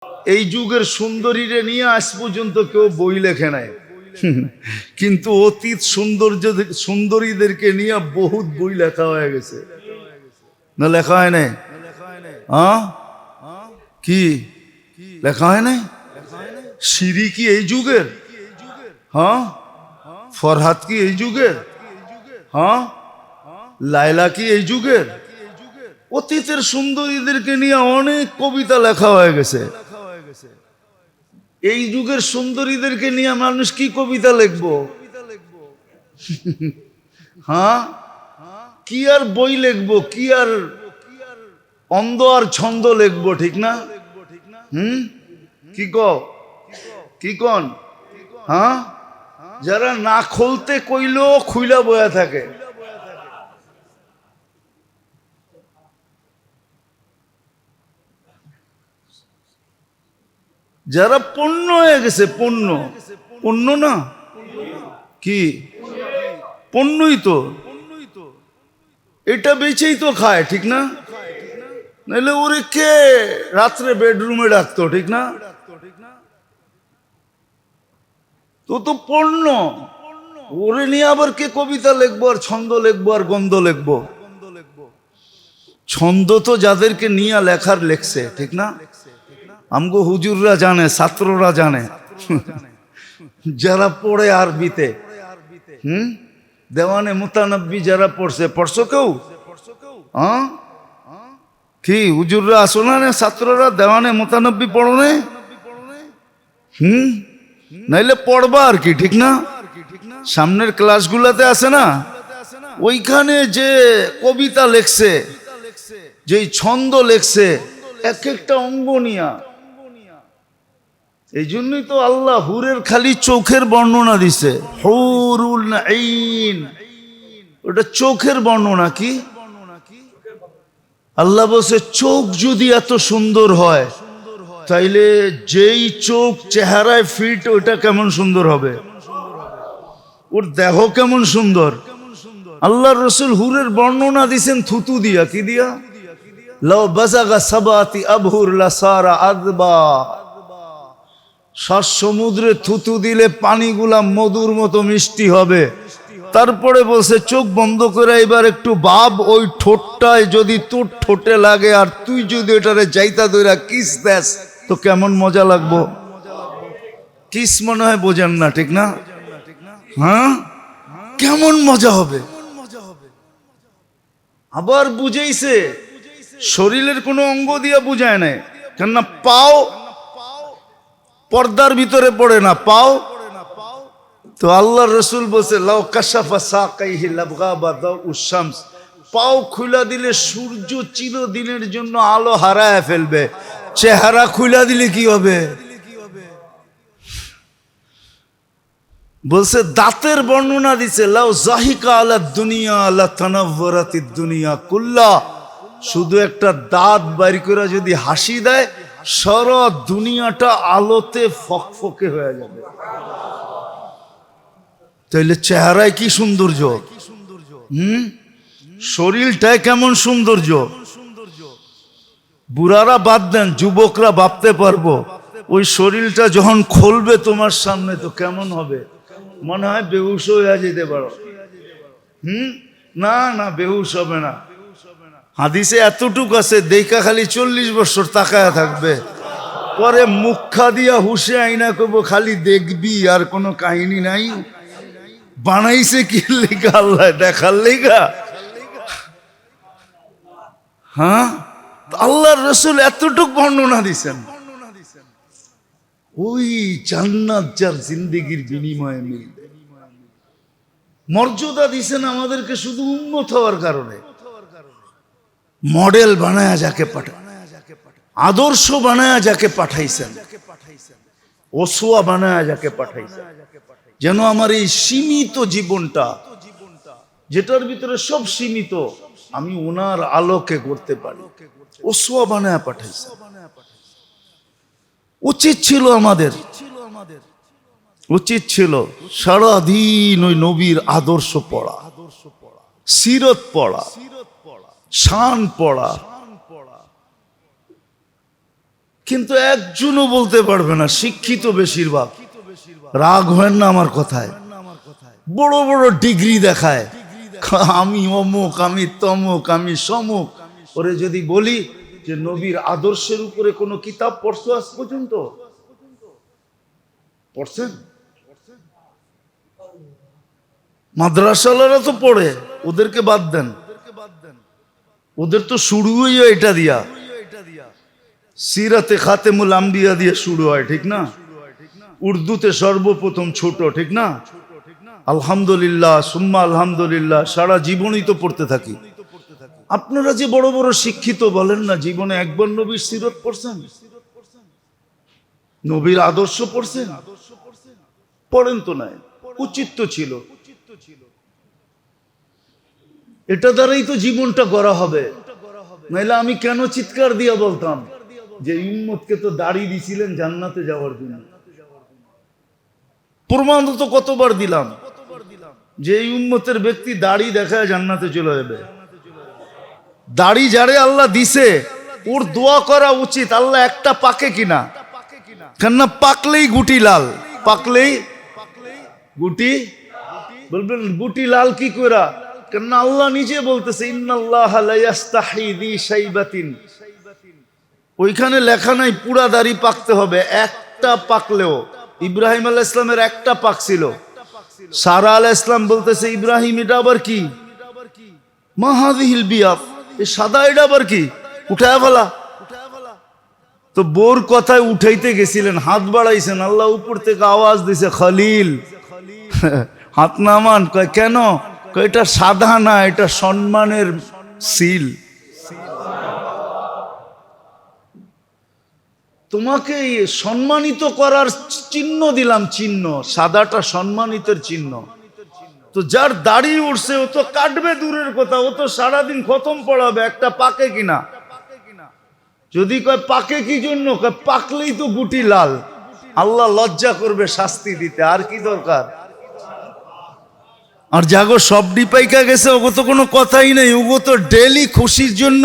এই যুগের সুন্দরীরে নিয়ে আজ পর্যন্ত কেউ বই লেখে নাই, কিন্তু অতীত সুন্দরীদেরকে নিয়ে বহুত বই লেখা হয়ে গেছে। না লেখা হয় নাই? কি লেখা হয় নাই? সিরি কি এই যুগের? হ্যাঁ। ফরহাদ কি এই যুগের? হ্যাঁ। লায়লা কি এই যুগের? অতীতের সুন্দরীদেরকে নিয়ে অনেক কবিতা লেখা হয়ে গেছে। এই যুগের সুন্দরীদেরকে নিয়ে মানুষ কি কবিতা লিখবো? হ্যাঁ, কি আর বই লিখবো, কি আর অন্ধ আর ছন্দ লিখবো, ঠিক না? কি কি কন? হ্যাঁ, যারা না খুলতে কইলেও খুইলা বয়া থাকে। যারা পণ্য হয়ে গেছে, পণ্য। পণ্য না কি? পণ্যই তো, এটা বেচেই তো খায়, ঠিক না? নাহলে ওরে কে রাত্রে বেডরুমে ডাকতো, ঠিক না? তো তো পণ্য, ওরে নিয়ে আবার কে কবিতা লিখবো আর ছন্দ লিখবো আর গন্ধ লিখবো? ছন্দ তো যাদেরকে নিয়ে লেখার লেখছে, ঠিক না? আমগো হুজুররা জানে, ছাত্ররা জানে, যারা পড়ে আরবিতে। দেওয়ানে মুতানব্বি যারা পড়ছে, পড়ছো কেউ? হ্যাঁ, কি হুজুররা আসো না? ছাত্ররা দেওয়ানে মুতানব্বি পড়ো নে? নাইলে পড়বা আর কি, ঠিক না? সামনের ক্লাসগুলোতে আছে না, ওইখানে যে কবিতা লেখছে, যে ছন্দ লেখছে, এক একটা অঙ্গ নিয়া। এই জন্যই তো আল্লাহ হুরের খালি চোখের বর্ণনা দিছে, হুরুল আইন। ওটা চোখের বর্ণনা। কি আল্লাহ বলছে, চোখ যদি এত সুন্দর হয়, তাইলে যেই চোখ চেহারায় ফিট, ওইটা কেমন সুন্দর হবে? ওর দেহ কেমন সুন্দর? আল্লাহ রসুল হুরের বর্ণনা দিছেন থুতু দিয়া। কি দিয়া? লাউ বাজাগা সাবাতি আবহুর লাসারা আদবা। সাত সমুদ্রে থুতু দিলে পানিগুলা মধুর মতো মিষ্টি হবে। তারপরে বলছে, চোখ বন্ধ করে এবার একটু ভাব, ওই ঠোঁটটায় যদি তোর ঠোঁটে লাগে আর তুই যদি ওটারে যাইতা দইরা কিস দেস, তো কেমন মজা লাগবো। কিস মনে হয় বোঝেন না, ঠিক না? হ্যাঁ, কেমন মজা হবে। আবার বুঝাইছে, শরীরের কোনো অঙ্গ দিয়া বুঝায় নাই, কেননা পাও পর্দার ভিতরে পড়ে না, পাও। তো আল্লাহ রসুল বলছে, লাউ কাশাফা সাকাইহি লাবগাবা দাউস শামস। পাও খুলা দিলে সূর্য চিরদিনের জন্য আলো হারায় ফেলবে, চেহারা খুলা দিলে কি হবে? বলছে দাঁতের বর্ণনা দিছে, লাউ জাহিকা আলা দুনিয়া লা তানাওয়ারাতিদ দুনিয়া কুল্লা। শুধু একটা দাঁত বাইর করে যদি হাসি দেয়, সারা দুনিয়াটা আলোতে ফকফকে হয়ে যাবে। তাইলে চেহারায় কি সৌন্দর্য, শরীরটায় কেমন সৌন্দর্য। বুড়ারা বাদ দেন, যুবকরা ভাবতে পারবো, ওই শরীরটা যখন খুলবে তোমার সামনে, তো কেমন হবে? মনে হয় বেহুশ হয়ে যেতে পারো। না না, বেহুশ হবে না। হাদিসে এতটুক আছে, দেখা খালি 40 বছর তাকায়া থাকবে, পরে মুখা দিয়া হুশে আইনা করবো, খালি দেখবি, আর কোনো কাহিনী নাই। বানাইছে কি লেখা? আল্লাহ দেখার লেখা। হ্যাঁ, আল্লাহর রসুল এতটুক বর্ণনা দিছেন। ওই জান্নাত যার জিন্দেগির বিনিময়ে মিলবে, মর্যাদা দিছেন আমাদেরকে শুধু উম্মত হওয়ার কারণে। মডেল বানায়া যাকে পাঠায়, আদর্শ বানায়া যাকে পাঠাইছেন, ওসওয়া বানায়া যাকে পাঠাইছেন, যেন আমার এই সীমিত জীবনটা, যেটার ভিতরে সব সীমিত, আমি ওনার আলোকে করতে পারি। ওসওয়া বানায়া পাঠাইছেন। উচিত ছিল আমাদের, উচিত ছিল সারাদিন ওই নবীর আদর্শ পড়া, সিরত পড়া, শান পড়া। কিন্তু একজনও বলতে পারবে না, শিক্ষিত বেশিরভাগ। রাগ হয় না আমার কথায়, বড় বড় ডিগ্রি দেখায়, আমি অমুক, আমি তমুক, আমি সমুক। ওরে যদি বলি যে নবীর আদর্শের উপরে কোনো কিতাব পড়ছো আজ পর্যন্ত? পড়ছেন? মাদ্রাসাওয়ালারা তো পড়ে, ওদেরকে বাদ দেন। ওদের তো শুরু হইয়া এটা দিয়া, সিরাতে খাতেমুল আম্বিয়া দিয়ে শুরু হয়, ঠিক না? উর্দুতে সর্বপ্রথম ছোট, ঠিক না? আলহামদুলিল্লাহ সুম্মা আলহামদুলিল্লাহ, সারা জীবনই তো পড়তে থাকি। আপনারা যে বড় বড় শিক্ষিত বলেন না, জীবনে একবার নবীর সিরত পড়ছেন? নবীর আদর্শ পড়ছেন? পড়েন তো নাই, উচিত তো ছিল। এটা দ্বারাই তো জীবনটা গড়া হবে। নাইলে আমি কেন চিৎকার দিয়া বলতাম যে উম্মতকে তো দাড়ি দিছিলেন জান্নাতে যাওয়ার জন্য? প্রমাণ তো কতবার দিলাম যে এই উম্মতের ব্যক্তি দাড়ি দেখায় জান্নাতে চলে যাবে। দাড়ি যারে আল্লাহ দিছে ওর দোয়া করা উচিত, আল্লাহ একটা পাকে কিনা। কেননা পাকলেই গুটি লাল, পাকলেই গুটি, বলবেন গুটি লাল কি করা? কেননা আল্লাহ নিজে বলতেছে ইন্নাল্লাহা লা ইস্তাহি যি শাইবাতিন, ওইখানে লেখা নাই পুরা দাড়ি পাকতে হবে, একটা পাকলেও। ইব্রাহিম আলাইহিস ইসলামের একটা পাক ছিল, সারা আলাইহিস ইসলাম বলতেছে ইব্রাহিম এটা আবার কি? মা হাযিহিল বিয়াত, এই সাদা এটা আবার কি? উঠায় ফেলা। তো বোর কথায় উঠাইতে গেছিলেন, হাত বাড়াইছেন, আল্লাহ উপর থেকে আওয়াজ দিছে খলিল হাত নামান। কয় কেন? কয় এটা সাদা না, এটা সম্মানের সিল। তোমাকে সম্মানিত করার চিহ্ন দিলাম, চিহ্ন সাদাটা সম্মানিতের চিহ্ন। তো যার দাড়ি উঠছে ও তো কাটবে দূরের কথা, ও তো সারাদিন খতম পড়াবে, একটা পাকে কিনা। যদি কয় পাকে কি জন্য, কয় পাকলেই তো গুটি লাল, আল্লাহ লজ্জা করবে শাস্তি দিতে, আর কি দরকার? আর জাগো সব ডিপাইকা গেছে, ওগো তো কোনো কথাই নেই, ওগো তো ডেলি খুশির জন্য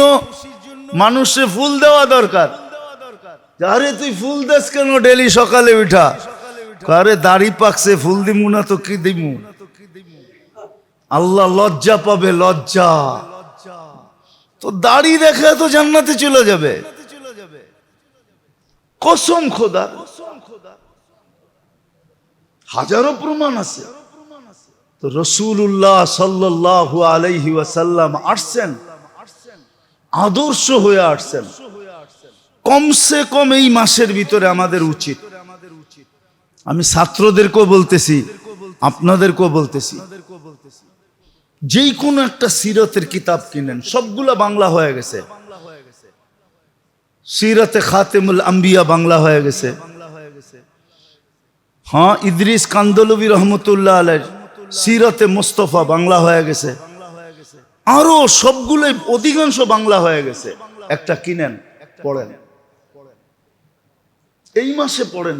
মানুষে ফুল দেওয়া দরকার। আরে তুই ফুল দেস কেন ডেলি সকালে উঠা? আরে দাড়ি পাকছে, ফুল দিমু না তো কি দিমু? আল্লাহ লজ্জা পাবে, লজ্জা। তো দাড়ি দেখে তো জান্নাতে চলে যাবে, কসম খোদা। হাজারো প্রমাণ আছে। তো রাসূলুল্লাহ সাল্লাল্লাহু আলাইহি ওয়াসাল্লাম আসছেন, আদর্শ হয়ে আসছেন। কমসে কম এই মাসের ভিতরে আমাদের উচিত, আমি ছাত্রদেরকেও বলতেছি, আপনাদেরকেও বলতেছি, যেই কোনো একটা সিরতের কিতাব কিনেন, সবগুলা বাংলা হয়ে গেছে। সিরাতে খাতেমুল আম্বিয়া বাংলা হয়ে গেছে। হ্যাঁ, ইদ্রিস কান্দলবী রহমতুল্লাহ আলাইহির সিরাতে মুস্তাফা বাংলা হয়ে গেছে। আরো সবগুলোই অধিকাংশ বাংলা হয়ে গেছে। একটা কিনেন, পড়েন, এই মাসে পড়েন।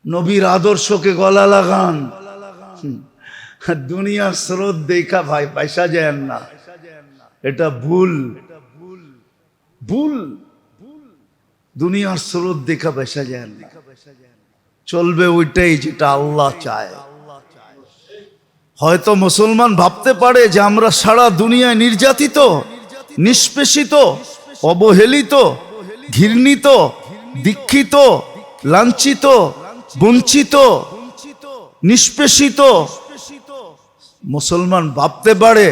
নবীর আদর্শকে গলা লাগান। দুনিয়ার স্রোত দেখা ভাই পয়সা যায় না, এটা ভুল, ভুল। দুনিয়ার স্রোত দেখা পয়সা যায় না, চলবে ওইটাই যেটা আল্লাহ চায়। হয়তো মুসলমান ভাবতে পারে যে আমরা সারা দুনিয়ায় নির্যাতিত, নিষ্পেষিত, অবহেলিত, ঘৃণিত, দীক্ষিত, লাঞ্ছিত, বঞ্চিত, নিষ্পেষিত। মুসলমান ভাবতে পারে,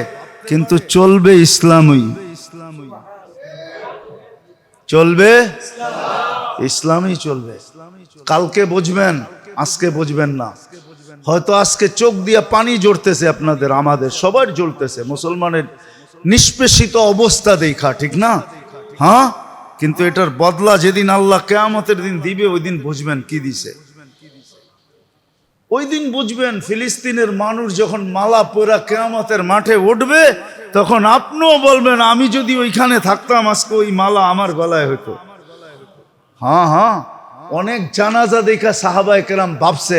কিন্তু চলবে ইসলামই, চলবে ইসলামই চলবে। কালকে বুঝবেন, আজকে বুঝবেন না। হয়তো আজকে চোখ দিয়ে পানি ঝরতেছে আপনাদের, আমাদের সবার জ্বলতেছে মুসলমানের নিষ্পেষিত অবস্থা দেখা, ঠিক না? হ্যাঁ, কিন্তু এটার বদলা যেদিন আল্লাহ কিয়ামতের দিন দিবে, ওই দিন বুঝবেন কি দিছে। ওই দিন বুঝবেন ফিলিস্তিনের মানুষ যখন মালা পরা কিয়ামতের মাঠে উঠবে, তখন আপনিও বলবেন আমি যদি ওইখানে থাকতাম আজকে ওই মালা আমার গলায় হতো। হ্যাঁ হ্যাঁ, অনেক জানাজা দেখা সাহাবায়ে কেরাম ভাবছে।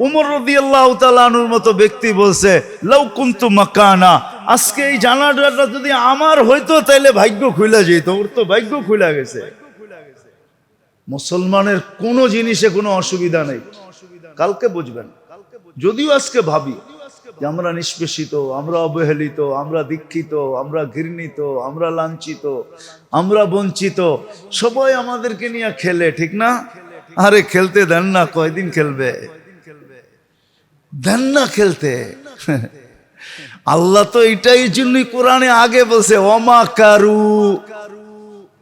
উমর রাদিয়াল্লাহু তাআলা আনহুর মতো ব্যক্তি বলছে, লাউ কুনতু মাকানা, আজকে এই জানাজাটা যদি আমার হইতো তাইলে ভাগ্য খুলে যেত, ওর তো ভাগ্য খুলে গেছে। মুসলমানের কোনো জিনিসে কোনো অসুবিধা নেই, কালকে বুঝবেন। যদিও আজকে ভাবি যে আমরা নিষ্পেষিত, আমরা অবহেলিত, আমরা দীক্ষিত, আমরা ঘৃণিত, আমরা লাঞ্ছিত, আমরা বঞ্চিত, সবাই আমাদেরকে নিয়ে খেলে, ঠিক না? আরে খেলতে দেন না, কয়দিন খেলবে? দেন না খেলতে। আল্লাহ তো এটাই জন্যই কোরআনে আগে বলছে ওমা কারু,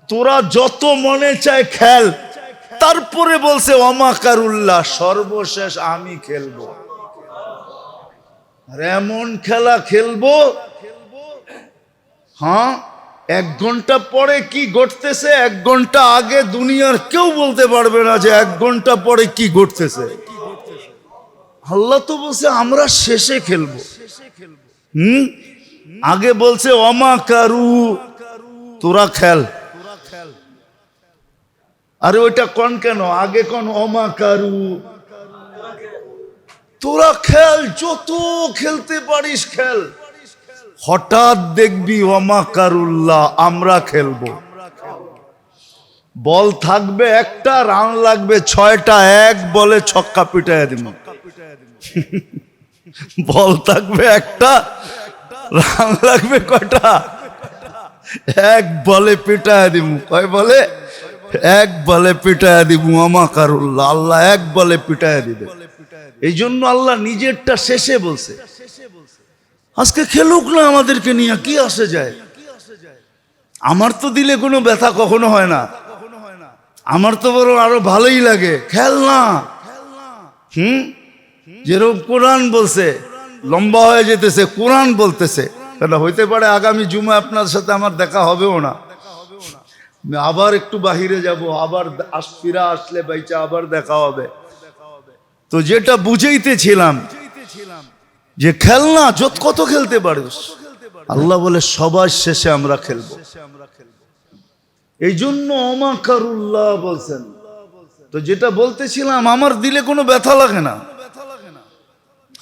তোরা যত মনে চায় খেল, তারপরে বলছে ওমা কারুল্লাহ, সর্বশেষ আমি খেলবো। আর এমন খেলা খেলবো, হ্যাঁ, 1 ঘন্টা পরে কি ঘটতেছে 1 ঘন্টা আগে দুনিয়ার কেউ বলতে পারবে না যে 1 ঘন্টা পরে কি ঘটতেছে। আল্লাহ তো বলছে আমরা শেষে খেলবো। আগে বলছে ওমা কারু, তোরা খেল। আরে ওইটা কোন কেন আগে কোন ওমা কারু, তোরা খেল, যত খেলতে পারিস খেল। হঠাৎ দেখবি ওমা কারুল্লাহ, আমরা খেলবো। বল থাকবে একটা, রান লাগবে 6টা, 1 বলে ছক্কা পিটায় দিব। বল থাকবে একটা, রান লাগবে কয়টা? 1 বলে পিটায় দিব। কয় বলে? 1 বলে পিটায় দিব। ওমা কারুল্লাহ, আল্লাহ 1 বলে পিটায় দিবে। এই জন্য আল্লাহ নিজেরটা শেষে বলছে। আজকে খেলুক না আমাদেরকে নিয়ে, কি আসে যায়? আমার তো দিলে কোনো ব্যথা কখনো হয় না, আমার তো বড় আরো ভালোই লাগে। খেল না। যেরকম কোরআন বলছে, লম্বা হয়ে যেতেছে, কোরআন বলতেছে, তাহলে হইতে পারে আগামী জুমা আপনার সাথে আমার দেখা হবেও না, আবার একটু বাহিরে যাব, আবার ফিরা আসলে বাইচা আবার দেখা হবে। তো যেটা বুঝাইতেছিলাম যে খেল না, কত খেলতে পারিস। আল্লাহ বলে সবার শেষে আমরা খেলবো। এই জন্য ওমা কারুল্লাহ বলছেন। তো যেটা বলতেছিলাম, আমার দিলে কোনো ব্যথা লাগে না।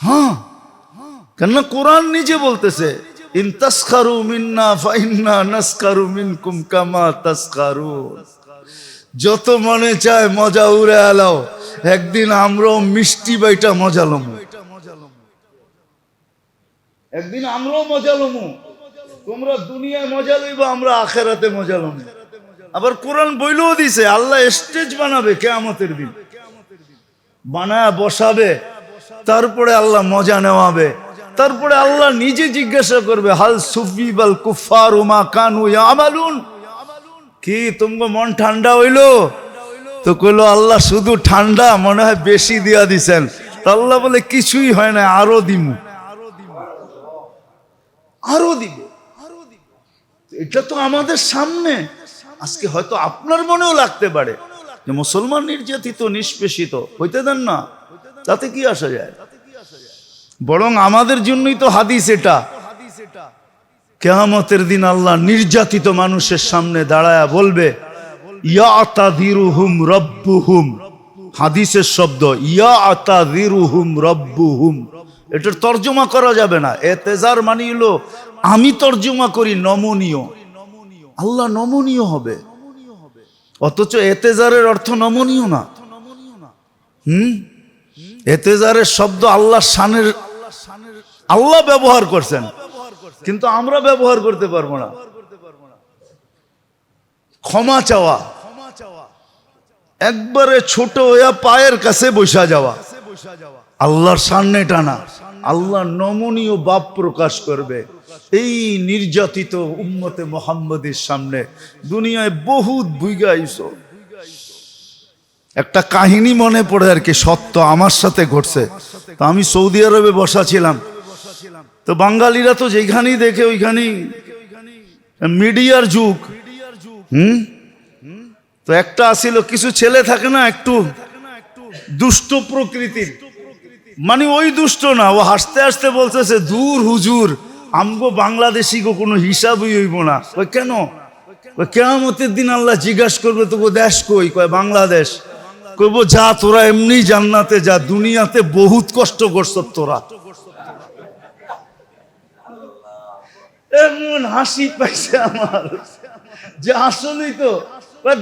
হ্যাঁ, কেননা কোরআন নিজে বলতেছে ইন তাসখারু মিন্না ফাইন্না নাসখারু মিনকুম কামা তাসখারুন। যত মনে চায় মজা উড়ে আলাও, একদিন আমরাও মিষ্টি বাইটা মজা লমু। একদিন আমরাও মজা লমু। তোমরা দুনিয়ায় মজা লইবা, আমরা আখেরাতে মজা লমু। আবার কোরআন বইলেও দিছে আল্লাহ স্টেজ বানাবে কিয়ামতের দিন, বানায় বসাবে, তারপরে আল্লাহ মজা নেওয়াবে। তারপরে আল্লাহ নিজে জিজ্ঞাসা করবে হাল সুফিবাল কুফারু মা কানু ইয়ামালুন, কি তোমার মন ঠান্ডা হইলো? তো কইলো আল্লাহ শুধু ঠান্ডা, মনে হয় বেশি দিয়া দিছেন। আল্লাহ বলে কিছুই হয় না, আরো দিমু, আরো দিব। এটা তো আমাদের সামনে। আজকে হয়তো আপনার মনেও লাগতে পারে যে মুসলমান নির্যাতিত, নিষ্পেষিত, হইতে দেন না, তাতে কি আসা যায়? বরং আমাদের জন্যই তো হাদিস এটা। কিয়ামতের দিন আল্লাহ নির্যাতিত মানুষের সামনে দাঁড়ায়া বলবে ইয়াতাযিরুহুম রাব্বুহুম। হাদিসের শব্দ ইয়াতাযিরুহুম রাব্বুহুম। এটার তর্জমা করা যাবে না। এতেজার মানে হলো, আমি তর্জমা করি নমনীয়। আল্লাহ নমনীয় হবে, অথচ এতেজারের অর্থ নমনীয় না। এতেজারের শব্দ আল্লাহর শানের, আল্লাহ ব্যবহার করছেন, কিন্তু আমরা ব্যবহার করতে পারবো না। ক্ষমা চাওয়া, একবারে ছোট হইয়া পায়ের কাছে বসা যাওয়া, আল্লাহর সামনে টানা। আল্লাহ নমনীয় ভাব প্রকাশ করবে এই নির্যাতিত উম্মতে মুহাম্মদের সামনে। দুনিয়ায় বহুত বুইগাইছো। একটা কাহিনী মনে পড়ে আর কি, সত্য, আমার সাথে ঘটছে। তো আমি সৌদি আরবে বসা ছিলাম, তো বাঙালিরা তো যেখানেই দেখে ওইখানেই মিডিয়ার যুগ। তো একটা আসিল, কিছু ছেলে থাকে না একটু দুষ্ট প্রকৃতির, মানে ওই দুষ্ট না, ও হাসতে হাসতে বলতেছে দূর হুজুর, আমগো বাংলাদেশি গো কোনো হিসাবই হইব না। ওই কেন? ওই কিয়ামতের দিন আল্লাহ জিজ্ঞাসা করবে তোকে দেশ কই? কয় বাংলাদেশ। কইব যা, তোরা এমনি জান্নাতে যা, দুনিয়াতে বহুত কষ্ট করছ তোরা। এমন হাসি পাইছে আমার যে আসলেই তো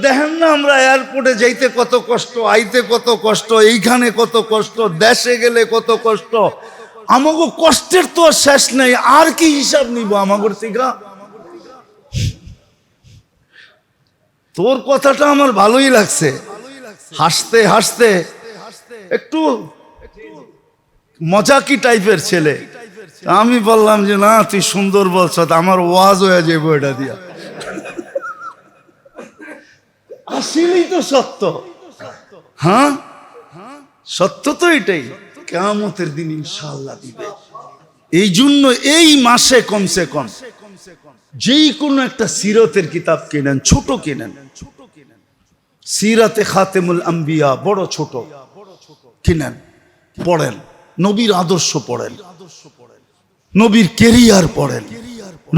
দেখেন না, আমরা এয়ারপোর্টে যাইতে কত কষ্ট, আইতে কত কষ্ট, এইখানে কত কষ্ট, দেশে গেলে কত কষ্ট। আমাকে কষ্টের তো আর শেষ নেই, আর কি হিসাব নিব আমাগর থেকে? তোর কথাটা আমার ভালোই লাগছে, হাসতে হাসতে একটু মজাকি টাইপের ছেলে। আমি বললাম যে না, তুই সুন্দর বলছ, আমার ওয়াজ হয়ে যাবো এটা দিয়া। আসলেই তো সত্য। হ্যাঁ, সত্য তো এটাই, কিয়ামতের দিন ইনশাআল্লাহ দিবে। এই জন্য এই মাসে কমসে কম যেই কোনো একটা সিরতের কিতাব কিনেন, ছোট কিনেন, সিরাতে খাতেমুল আম্বিয়া, বড় ছোট কিনেন, পড়েন, নবীর আদর্শ পড়েন, নবীর কেরিয়ার পড়েন,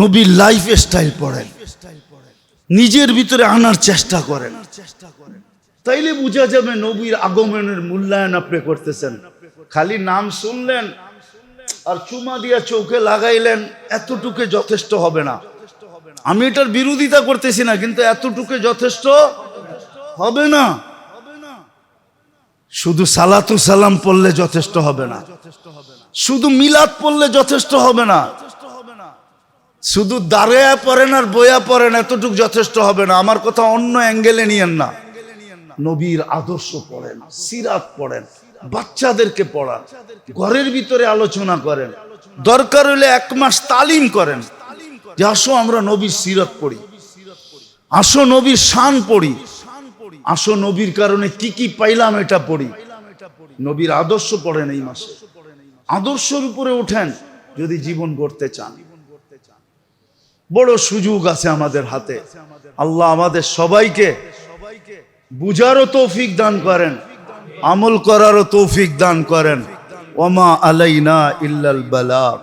নবীর লাইফ স্টাইল পড়েন, নিজের ভিতরে আনার চেষ্টা করেন। তাইলে বোঝা যাবে নবীর আগমনের মূল্যায়ন আপনি করতেছেন। খালি নাম শুনলেন আর চুমা দিয়া চোখে লাগাইলেন, এতটুকু যথেষ্ট হবে না। আমি এটার বিরোধিতা করতেছি না, কিন্তু এতটুকু যথেষ্ট হবে না। শুধু সালাতু সালাম পড়লে যথেষ্ট হবে না, শুধু মিলাদ পড়লে যথেষ্ট হবে না, শুধু দাঁড়িয়ে পড়েন আর বইয়া পড়েন এতটুকু যথেষ্ট হবে না। আমার কথা অন্য অ্যাঙ্গেলে নিয়েন না। নবীর আদর্শ পড়েন, সিরাত পড়েন, বাচ্চাদেরকে পড়ান, ঘরের ভিতরে আলোচনা করেন, দরকার হলে 1 মাস তালিম করেন যে আসো আমরা নবীর সিরাত পড়ি, আসো নবীর শান পড়ি, আসো নবীর কারণে কি কি পাইলাম এটা পড়ি। নবীর আদর্শ পড়েন এই মাসে, আদর্শের উপরে ওঠেন যদি জীবন গড়তে চান। বড় সুযোগ আছে আমাদের হাতে। আল্লাহ আমাদের সবাইকে বুঝারও তৌফিক দান করেন, আমল করারও তৌফিক দান করেন। ওমা আলাইনা ইল্লাল বালাগ।